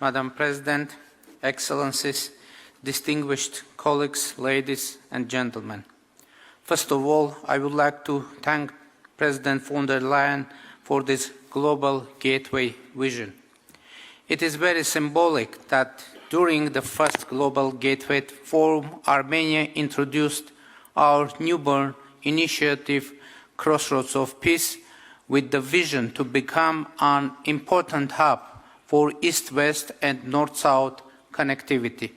Madam President, Excellencies, distinguished colleagues, ladies and gentlemen. First of all, I would like to thank President von der Leyen for this global gateway vision. It is very symbolic that during the first Global Gateway Forum, Armenia introduced our newborn initiative, Crossroads of Peace, with the vision to become an important hub for East-West and North-South connectivity.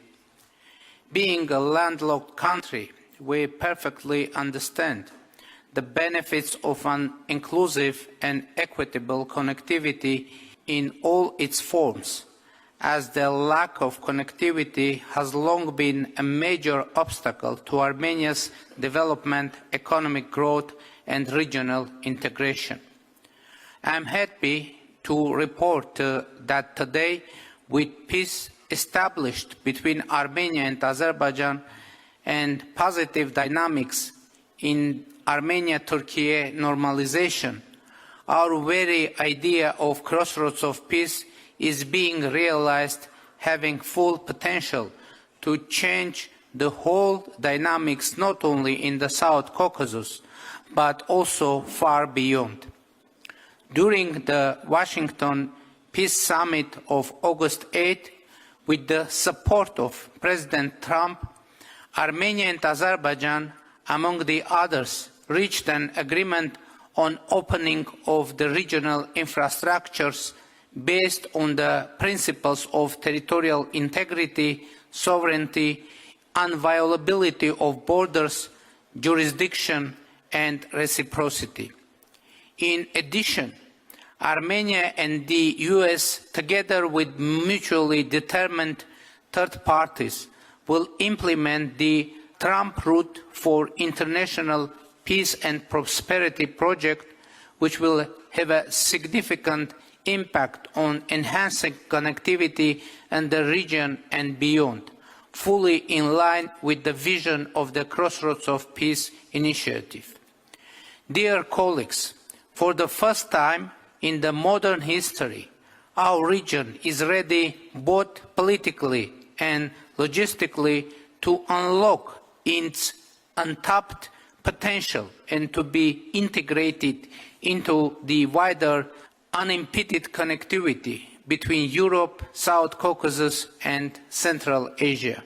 Being a landlocked country, we perfectly understand the benefits of an inclusive and equitable connectivity in all its forms, as the lack of connectivity has long been a major obstacle to Armenia's development, economic growth and regional integration. I am happy to report that today, with peace established between Armenia and Azerbaijan and positive dynamics in Armenia-Turkey normalization, our very idea of Crossroads of Peace is being realized, having full potential to change the whole dynamics not only in the South Caucasus, but also far beyond. During the Washington Peace Summit of August 8, with the support of President Trump, Armenia and Azerbaijan, among the others, reached an agreement on opening of the regional infrastructures based on the principles of territorial integrity, sovereignty, inviolability of borders, jurisdiction, and reciprocity. In addition, Armenia and the US, together with mutually determined third parties, will implement the Trump Route for International Peace and Prosperity project, which will have a significant impact on enhancing connectivity in the region and beyond, fully in line with the vision of the Crossroads of Peace initiative. Dear colleagues, for the first time in the modern history, our region is ready both politically and logistically to unlock its untapped potential and to be integrated into the wider unimpeded connectivity between Europe, South Caucasus and Central Asia.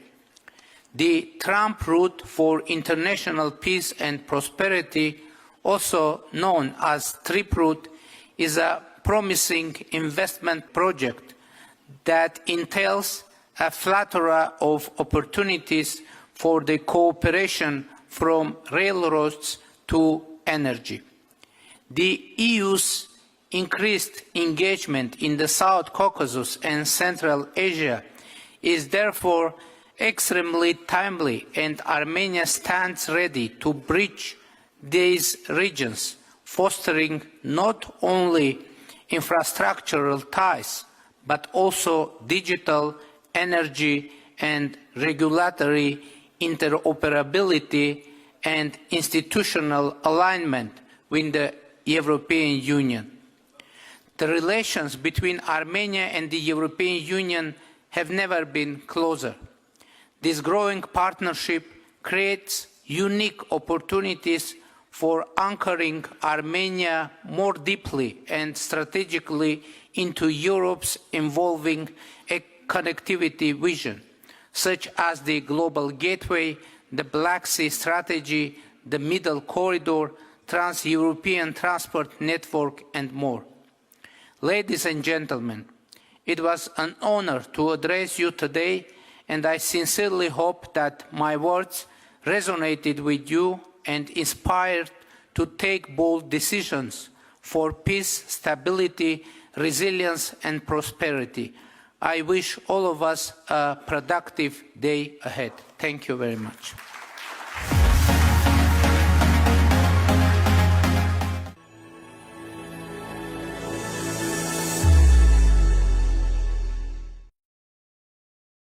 The Trump Route for International Peace and Prosperity, also known as TRIP Route, is a promising investment project that entails a plethora of opportunities for the cooperation from railroads to energy. The EU's increased engagement in the South Caucasus and Central Asia is therefore extremely timely, and Armenia stands ready to bridge these regions, fostering not only infrastructural ties, but also digital, energy and regulatory interoperability and institutional alignment with the European Union. The relations between Armenia and the European Union have never been closer. This growing partnership creates unique opportunities for anchoring Armenia more deeply and strategically into Europe's evolving connectivity vision, such as the Global Gateway, the Black Sea Strategy, the Middle Corridor, Trans-European Transport Network, and more. Ladies and gentlemen, it was an honor to address you today, and I sincerely hope that my words resonated with you and inspired to take bold decisions for peace, stability, resilience and prosperity. I wish all of us a productive day ahead. Thank you very much.